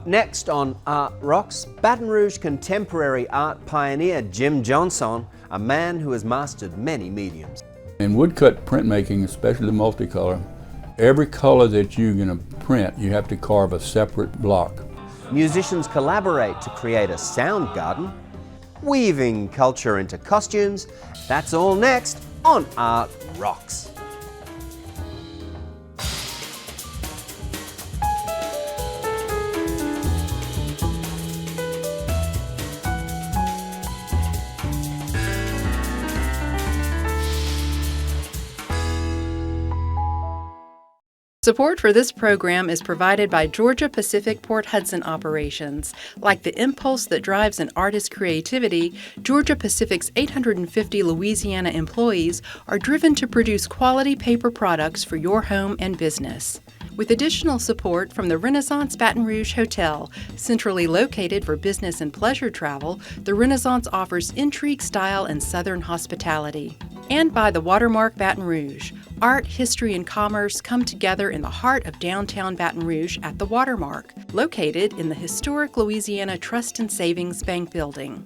Next on Art Rocks, Baton Rouge contemporary art pioneer Jim Jeansonne, a man who has mastered many mediums. In woodcut printmaking, especially multicolor, every color that you're going to print, you have to carve a separate block. Musicians collaborate to create a sound garden, weaving culture into costumes. That's all next on Art Rocks. Support for this program is provided by Georgia Pacific Port Hudson operations. Like the impulse that drives an artist's creativity, Georgia Pacific's 850 Louisiana employees are driven to produce quality paper products for your home and business. With additional support from the Renaissance Baton Rouge Hotel, centrally located for business and pleasure travel, the Renaissance offers intrigue, style, and southern hospitality. And by the Watermark Baton Rouge. Art, history, and commerce come together in the heart of downtown Baton Rouge at the Watermark, located in the historic Louisiana Trust and Savings Bank building.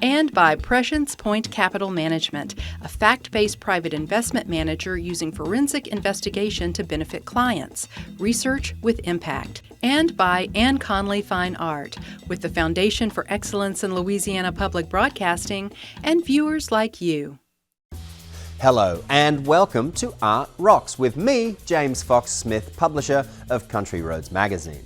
And by Prescience Point Capital Management, a fact-based private investment manager using forensic investigation to benefit clients. Research with impact. And by Ann Conley Fine Art, with the Foundation for Excellence in Louisiana Public Broadcasting and viewers like you. Hello and welcome to Art Rocks with me, James Fox Smith, publisher of Country Roads magazine.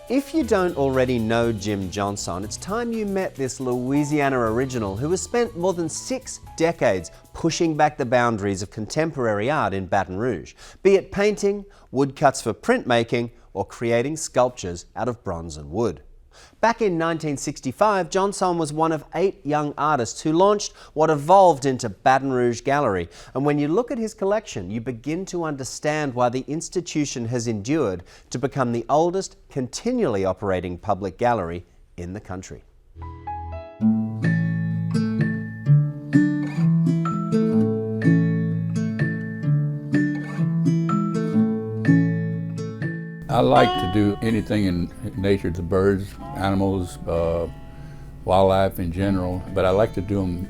If you don't already know Jim Jeansonne, it's time you met this Louisiana original who has spent more than 6 decades pushing back the boundaries of contemporary art in Baton Rouge, be it painting, woodcuts for printmaking, or creating sculptures out of bronze and wood. Back in 1965, Jeansonne was one of 8 young artists who launched what evolved into Baton Rouge Gallery. And when you look at his collection, you begin to understand why the institution has endured to become the oldest continually operating public gallery in the country. I like to do anything in nature, the birds, animals, wildlife in general, but I like to do them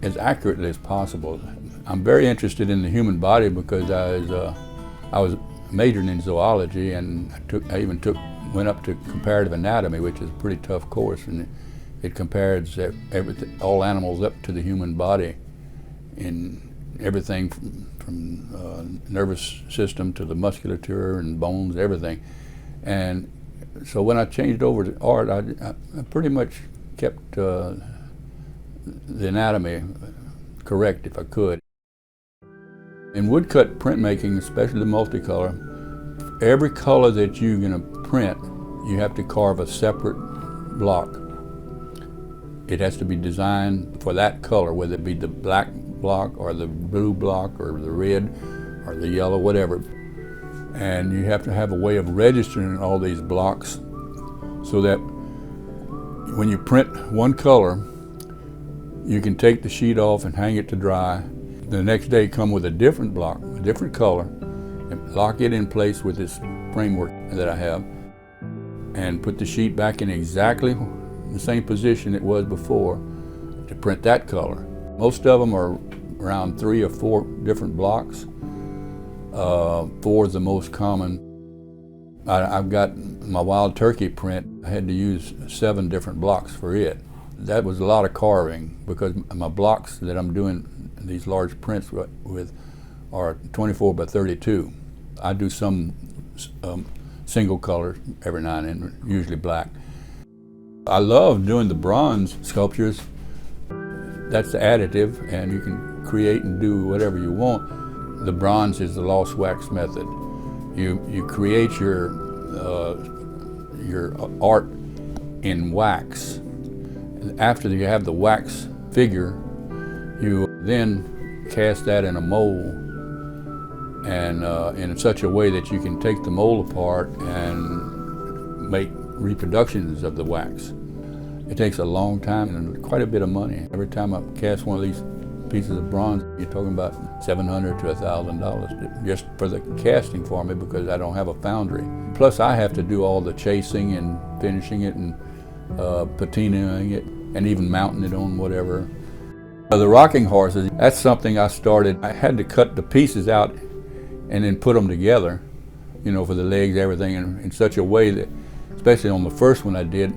as accurately as possible. I'm very interested in the human body because I was majoring in zoology, and I went up to comparative anatomy, which is a pretty tough course, and it compares all animals up to the human body in everything from nervous system to the musculature and bones, everything. And so when I changed over to art, I pretty much kept the anatomy correct if I could. In woodcut printmaking, especially multicolor, every color that you're going to print, you have to carve a separate block. It has to be designed for that color, whether it be the black block or the blue block or the red or the yellow, whatever. And you have to have a way of registering all these blocks so that when you print one color, you can take the sheet off and hang it to dry. The next day come with a different block, a different color, and lock it in place with this framework that I have, and put the sheet back in exactly the same position it was before to print that color. Most of them are around 3 or 4 different blocks. 4 is the most common. I've got my wild turkey print. I had to use 7 different blocks for it. That was a lot of carving because my blocks that I'm doing these large prints with are 24 by 32. I do some single color every now and then, usually black. I love doing the bronze sculptures. That's the additive, and you can create and do whatever you want. The bronze is the lost wax method. You create your art in wax. After you have the wax figure, you then cast that in a mold, and in such a way that you can take the mold apart and make reproductions of the wax. It takes a long time and quite a bit of money. Every time I cast one of these pieces of bronze, you're talking about $700 to $1,000 just for the casting for me because I don't have a foundry. Plus I have to do all the chasing and finishing it and patinaing it and even mounting it on whatever. The rocking horses, that's something I started. I had to cut the pieces out and then put them together, you know, for the legs, everything, in such a way that, especially on the first one I did,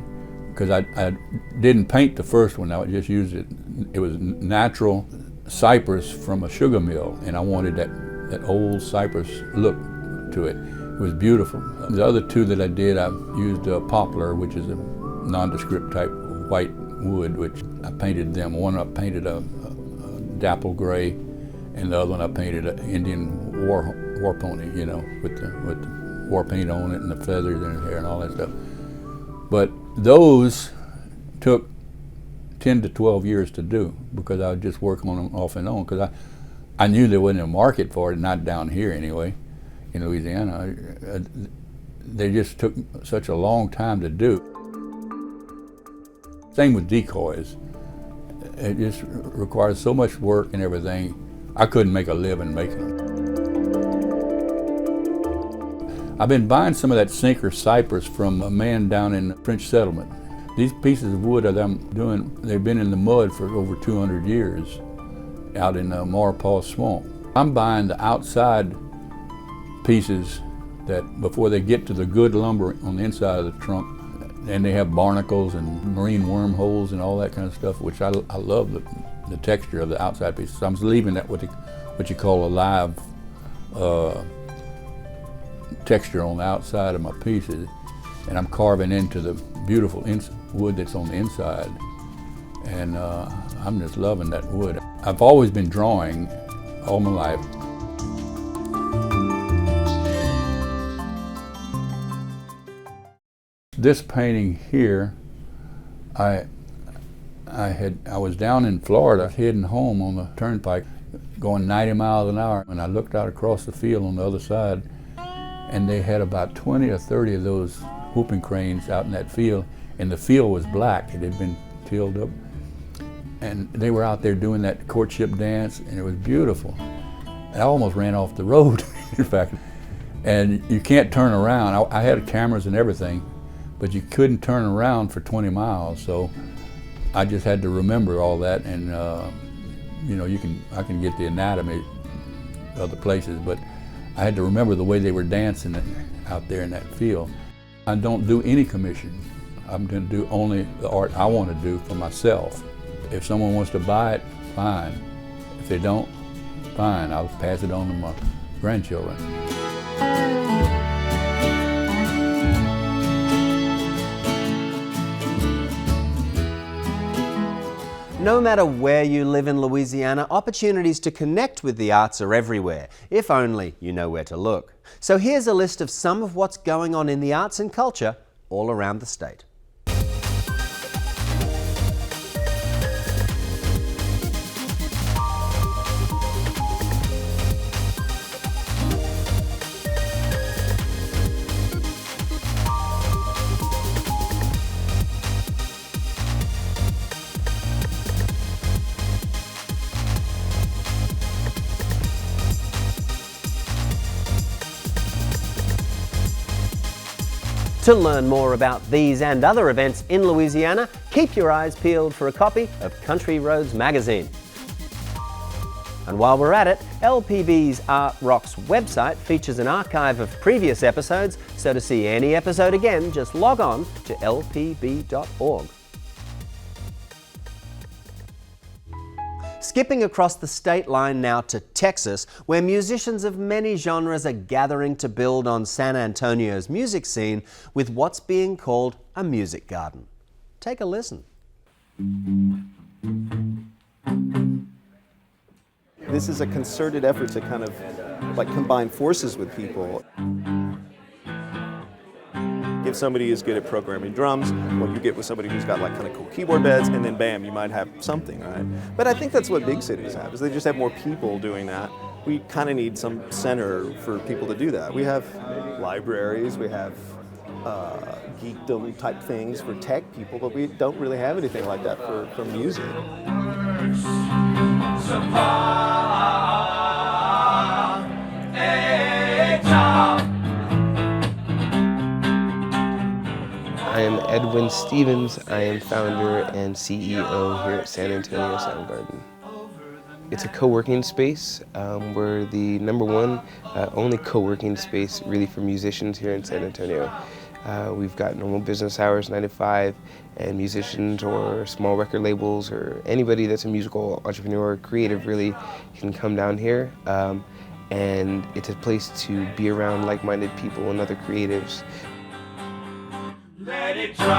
because I didn't paint the first one, I just used it. It was natural cypress from a sugar mill, and I wanted that old cypress look to it. It was beautiful. The other two that I did, I used poplar, which is a nondescript type white wood, which I painted them. One I painted a dapple gray, and the other one I painted an Indian war pony, you know, with the war paint on it and the feathers in his hair and all that stuff. But those took 10 to 12 years to do because I would just work on them off and on because I knew there wasn't a market for it, not down here anyway, in Louisiana. They just took such a long time to do. Same with decoys. It just requires so much work and everything. I couldn't make a living making them. I've been buying some of that sinker cypress from a man down in the French settlement. These pieces of wood that I'm doing, they've been in the mud for over 200 years out in Maurepas Swamp. I'm buying the outside pieces that before they get to the good lumber on the inside of the trunk, and they have barnacles and marine wormholes and all that kind of stuff, which I love the texture of the outside pieces. So I'm leaving that what you call a live texture on the outside of my pieces, and I'm carving into the beautiful wood that's on the inside, and I'm just loving that wood. I've always been drawing all my life. This painting here, I was down in Florida, heading home on the turnpike, going 90 miles an hour, and I looked out across the field on the other side, and they had about 20 or 30 of those whooping cranes out in that field, and the field was black. It had been tilled up, and they were out there doing that courtship dance, and it was beautiful. I almost ran off the road, in fact, and you can't turn around. I had cameras and everything, but you couldn't turn around for 20 miles, so I just had to remember all that, and you know, I can get the anatomy of other places, but I had to remember the way they were dancing out there in that field. I don't do any commission. I'm going to do only the art I want to do for myself. If someone wants to buy it, fine. If they don't, fine. I'll pass it on to my grandchildren. No matter where you live in Louisiana, opportunities to connect with the arts are everywhere, if only you know where to look. So here's a list of some of what's going on in the arts and culture all around the state. To learn more about these and other events in Louisiana, keep your eyes peeled for a copy of Country Roads magazine. And while we're at it, LPB's Art Rocks website features an archive of previous episodes, so to see any episode again, just log on to lpb.org. Skipping across the state line now to Texas, where musicians of many genres are gathering to build on San Antonio's music scene with what's being called a music garden. Take a listen. This is a concerted effort to kind of like combine forces with people. If somebody is good at programming drums, well, you get with somebody who's got like kind of cool keyboard beds, and then bam, you might have something, right? But I think that's what big cities have, is they just have more people doing that. We kind of need some center for people to do that. We have libraries, we have geekdom type things for tech people, but we don't really have anything like that for music. I am Edwin Stevens. I am founder and CEO here at San Antonio Soundgarden. It's a co-working space. We're the #1 only co-working space really for musicians here in San Antonio. We've got normal business hours, 9 to 5, and musicians or small record labels or anybody that's a musical entrepreneur or creative really can come down here. And it's a place to be around like-minded people and other creatives. Let it dry.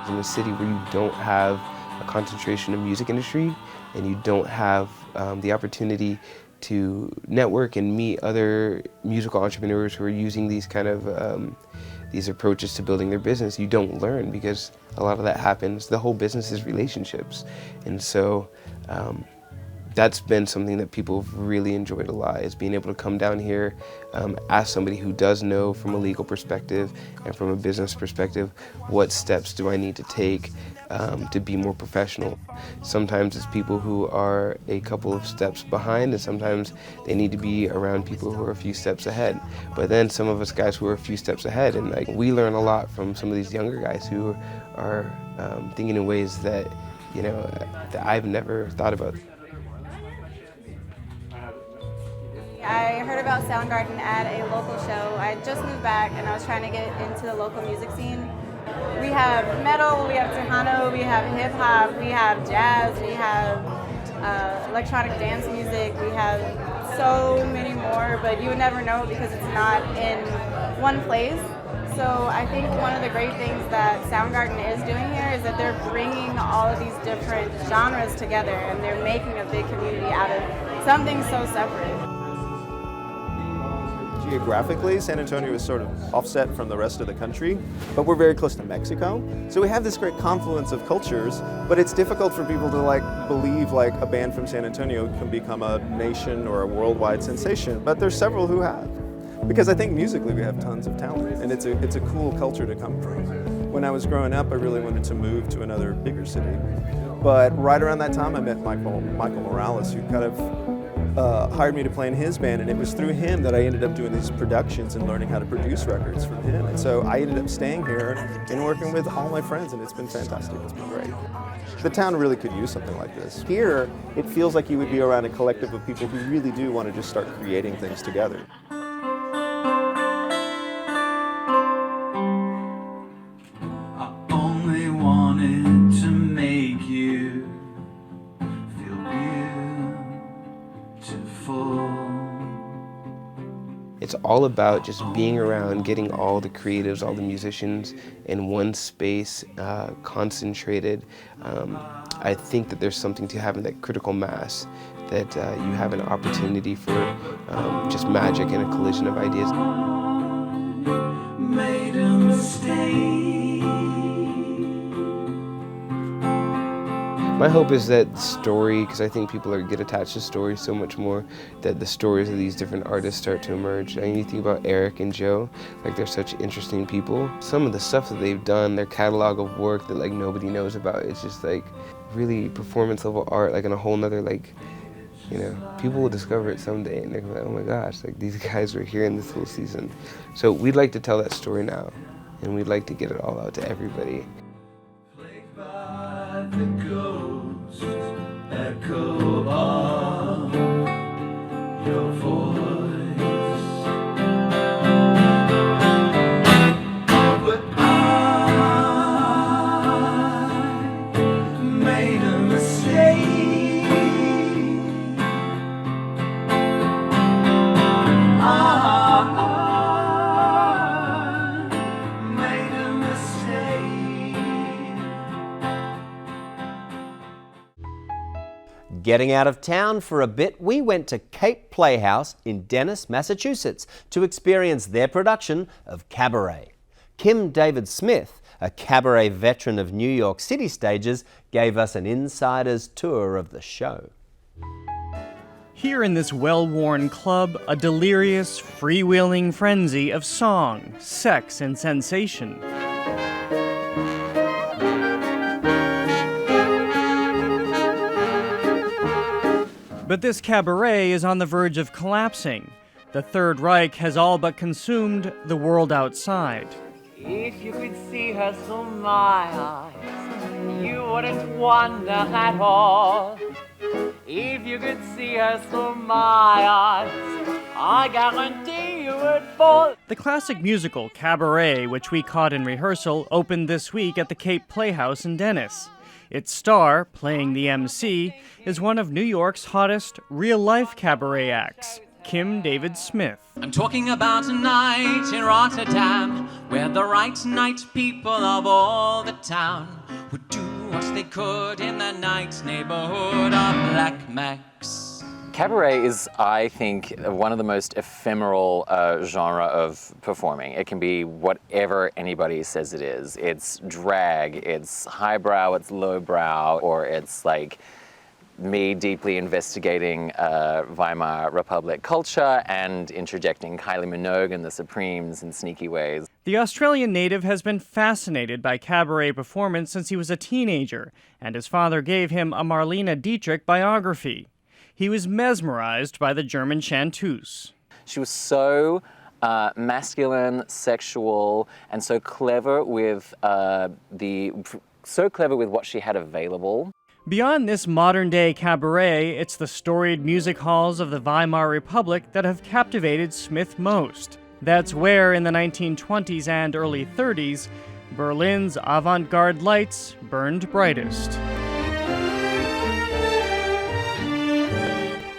In a city where you don't have a concentration of music industry and you don't have the opportunity to network and meet other musical entrepreneurs who are using these kind of these approaches to building their business, you don't learn, because a lot of that happens. The whole business is relationships. And so that's been something that people have really enjoyed a lot, is being able to come down here, ask somebody who does know from a legal perspective and from a business perspective, what steps do I need to take to be more professional. Sometimes it's people who are a couple of steps behind, and sometimes they need to be around people who are a few steps ahead. But then some of us guys who are a few steps ahead, and like we learn a lot from some of these younger guys who are thinking in ways that, you know, that I've never thought about. I heard about Soundgarden at a local show. I had just moved back and I was trying to get into the local music scene. We have metal, we have Tejano, we have hip hop, we have jazz, we have electronic dance music, we have so many more, but you would never know because it's not in one place. So I think one of the great things that Soundgarden is doing here is that they're bringing all of these different genres together, and they're making a big community out of something so separate. Geographically, San Antonio is sort of offset from the rest of the country, but we're very close to Mexico. So we have this great confluence of cultures, but it's difficult for people to believe a band from San Antonio can become a nation or a worldwide sensation, but there's several who have. Because I think musically we have tons of talent, and it's a cool culture to come from. When I was growing up, I really wanted to move to another bigger city. But right around that time, I met Michael Morales, who kind of hired me to play in his band, and it was through him that I ended up doing these productions and learning how to produce records from him. And so I ended up staying here and working with all my friends, and it's been fantastic. It's been great. The town really could use something like this. Here, it feels like you would be around a collective of people who really do want to just start creating things together. It's all about just being around, getting all the creatives, all the musicians in one space, concentrated. I think that there's something to having that critical mass, that you have an opportunity for just magic and a collision of ideas. Made a mistake. My hope is that story, because I think people get attached to stories so much more, that the stories of these different artists start to emerge. I mean, you think about Eric and Joe, they're such interesting people. Some of the stuff that they've done, their catalog of work that nobody knows about, it's just really performance level art, on a whole nother, people will discover it someday and they're like, oh my gosh, these guys were here in this whole season. So we'd like to tell that story now, and we'd like to get it all out to everybody. The ghosts echo of your voice, but I made a mistake. I made a mistake. Getting out of town for a bit, we went to Cape Playhouse in Dennis, Massachusetts to experience their production of Cabaret. Kim David Smith, a cabaret veteran of New York City stages, gave us an insider's tour of the show. Here in this well-worn club, a delirious, freewheeling frenzy of song, sex, and sensation. But this cabaret is on the verge of collapsing. The Third Reich has all but consumed the world outside. If you could see her through my eyes, you wouldn't wonder at all. If you could see her through my eyes, I guarantee you would fall. The classic musical Cabaret, which we caught in rehearsal, opened this week at the Cape Playhouse in Dennis. Its star, playing the MC, is one of New York's hottest real-life cabaret acts, Kim David Smith. I'm talking about a night in Rotterdam, where the right night people of all the town would do what they could in the night neighborhood of Black Max. Cabaret is, I think, one of the most ephemeral genre of performing. It can be whatever anybody says it is. It's drag, it's highbrow, it's lowbrow, or it's like me deeply investigating Weimar Republic culture and interjecting Kylie Minogue and the Supremes in sneaky ways. The Australian native has been fascinated by cabaret performance since he was a teenager, and his father gave him a Marlene Dietrich biography. He was mesmerized by the German chanteuse. She was so masculine, sexual, and so clever with what she had available. Beyond this modern-day cabaret, it's the storied music halls of the Weimar Republic that have captivated Smith most. That's where, in the 1920s and early 30s, Berlin's avant-garde lights burned brightest.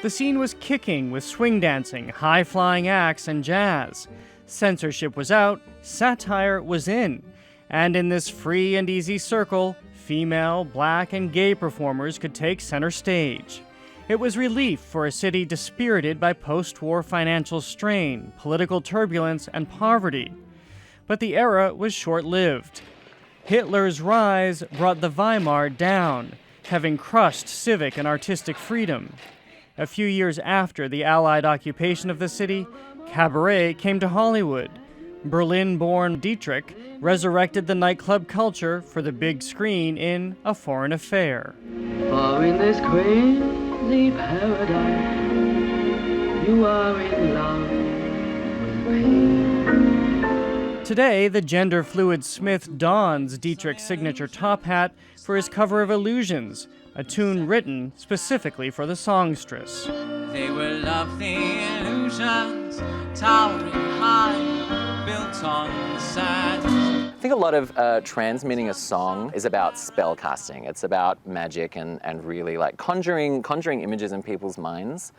The scene was kicking with swing dancing, high-flying acts, and jazz. Censorship was out, satire was in. And in this free and easy circle, female, black, and gay performers could take center stage. It was relief for a city dispirited by post-war financial strain, political turbulence, and poverty. But the era was short-lived. Hitler's rise brought the Weimar down, having crushed civic and artistic freedom. A few years after the Allied occupation of the city, cabaret came to Hollywood. Berlin-born Dietrich resurrected the nightclub culture for the big screen in A Foreign Affair. For in this crazy paradise, you are in love with me. Today, the gender-fluid Smith dons Dietrich's signature top hat for his cover of Illusions, a tune written specifically for the songstress. They were lovely illusions, towering high, built on the sand. I think a lot of transmitting a song is about spell casting. It's about magic and really like conjuring images in people's minds,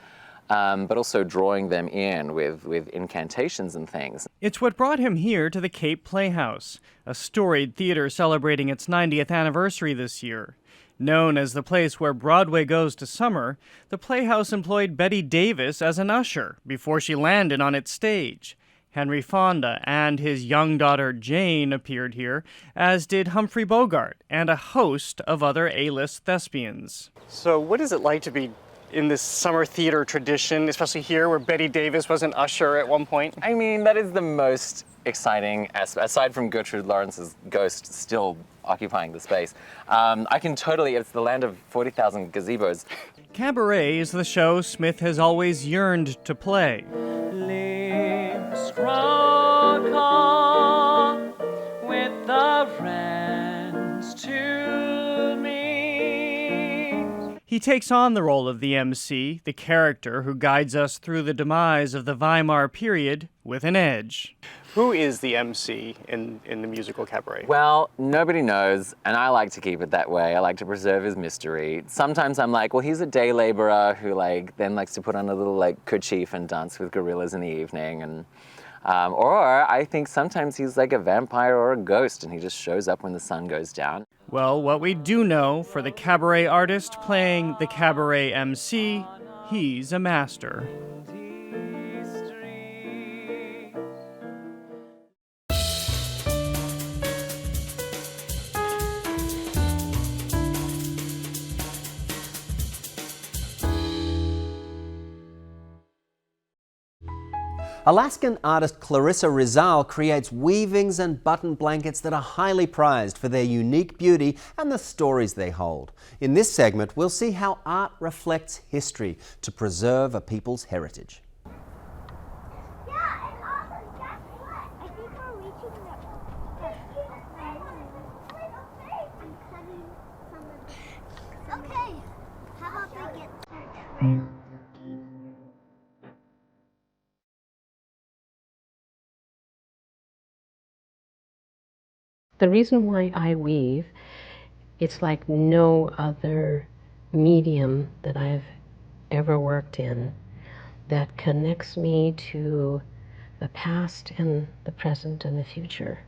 but also drawing them in with incantations and things. It's what brought him here to the Cape Playhouse, a storied theater celebrating its 90th anniversary this year. Known as the place where Broadway goes to summer, the Playhouse employed Betty Davis as an usher before she landed on its stage. Henry Fonda and his young daughter Jane appeared here, as did Humphrey Bogart and a host of other A-list thespians. So what is it like to be in this summer theater tradition, especially here where Betty Davis was an usher at one point? I mean, that is the most exciting aspect, aside from Gertrude Lawrence's ghost still occupying the space. It's the land of 40,000 gazebos. Cabaret is the show Smith has always yearned to play. Lips rock on with the friends to me. He takes on the role of the MC, the character who guides us through the demise of the Weimar period, with an edge. Who is the MC in the musical Cabaret? Well, nobody knows, and I like to keep it that way. I like to preserve his mystery. Sometimes I'm like, well, he's a day laborer who then likes to put on a little kerchief and dance with gorillas in the evening, and or I think sometimes he's like a vampire or a ghost, and he just shows up when the sun goes down. Well, what we do know, for the cabaret artist playing the cabaret MC, he's a master. Alaskan artist Clarissa Rizal creates weavings and button blankets that are highly prized for their unique beauty and the stories they hold. In this segment, we'll see how art reflects history to preserve a people's heritage. Okay, how about they get The reason why I weave, it's like no other medium that I've ever worked in that connects me to the past and the present and the future.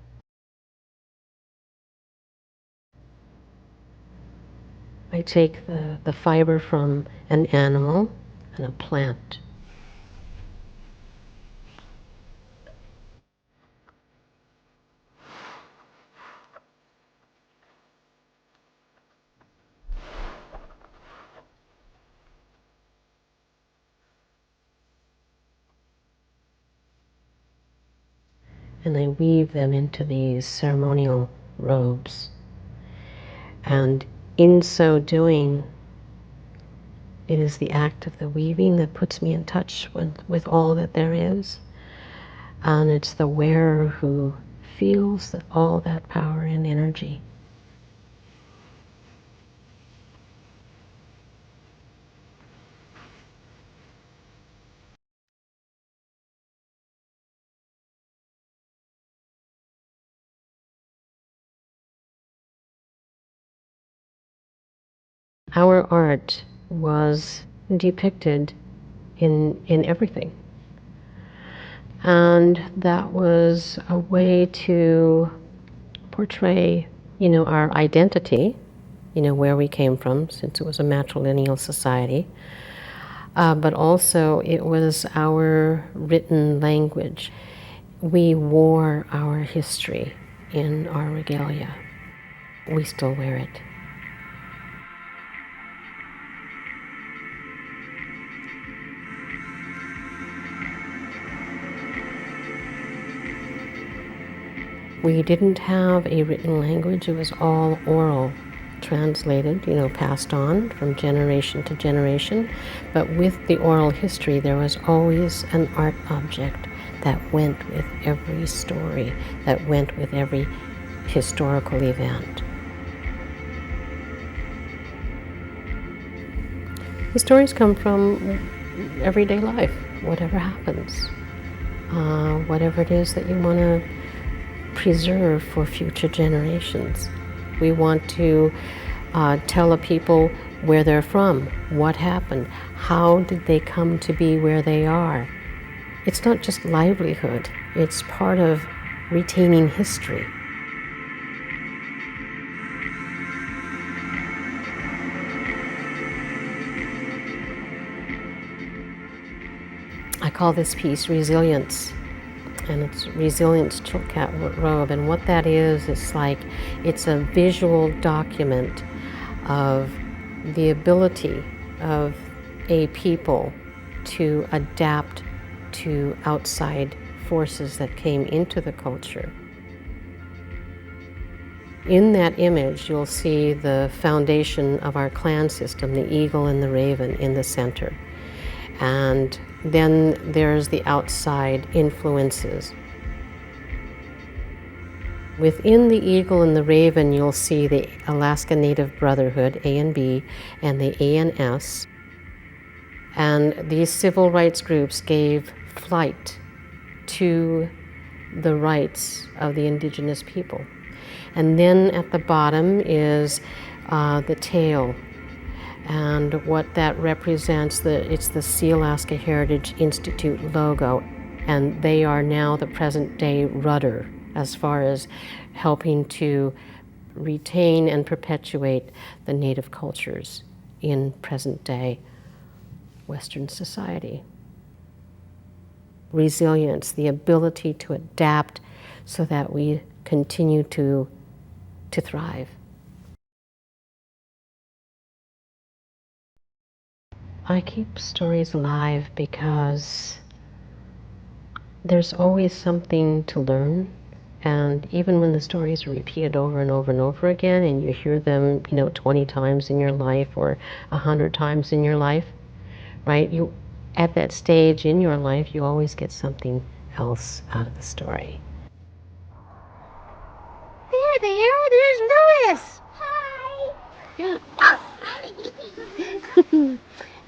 I take the fiber from an animal and a plant. And I weave them into these ceremonial robes. And in so doing, it is the act of the weaving that puts me in touch with all that there is. And it's the wearer who feels all that power and energy. Our art was depicted in everything. And that was a way to portray, our identity, where we came from, since it was a matrilineal society. But also it was our written language. We wore our history in our regalia. We still wear it. We didn't have a written language. It was all oral, translated, passed on from generation to generation. But with the oral history, there was always an art object that went with every story, that went with every historical event. The stories come from everyday life, whatever happens, whatever it is that you want to preserve for future generations. We want to tell the people where they're from, what happened, how did they come to be where they are. It's not just livelihood, it's part of retaining history. I call this piece Resilience. And it's Resilience Chilkat robe. And what that is, it's a visual document of the ability of a people to adapt to outside forces that came into the culture. In that image, you'll see the foundation of our clan system, the eagle and the raven in the center. And then there's the outside influences. Within the eagle and the raven, you'll see the Alaska Native Brotherhood, A and B, and the ANS. And these civil rights groups gave flight to the rights of the indigenous people. And then at the bottom is the tail. And what that represents, it's the Sea Alaska Heritage Institute logo. And they are now the present day rudder as far as helping to retain and perpetuate the Native cultures in present day Western society. Resilience, the ability to adapt so that we continue to thrive. I keep stories alive because There's always something to learn, and even when the stories are repeated over and over and over again, and you hear them, 20 times in your life or 100 times in your life, right? You, at that stage in your life, you always get something else out of the story. There they are. There's Louis. Hi. Yeah.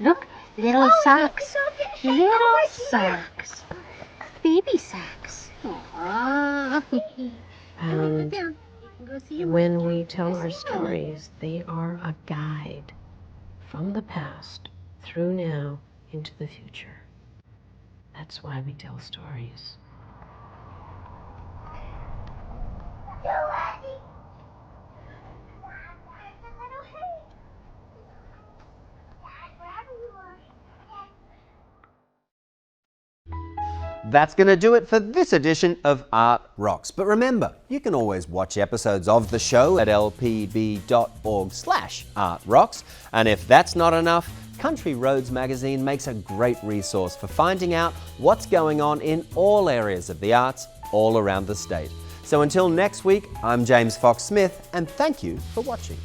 Look, little socks. Little socks. Baby socks. Aww. And when we tell our stories, they are a guide from the past through now into the future. That's why we tell stories. That's going to do it for this edition of Art Rocks. But remember, you can always watch episodes of the show at lpb.org/artrocks. And if that's not enough, Country Roads magazine makes a great resource for finding out what's going on in all areas of the arts all around the state. So until next week, I'm James Fox Smith, and thank you for watching.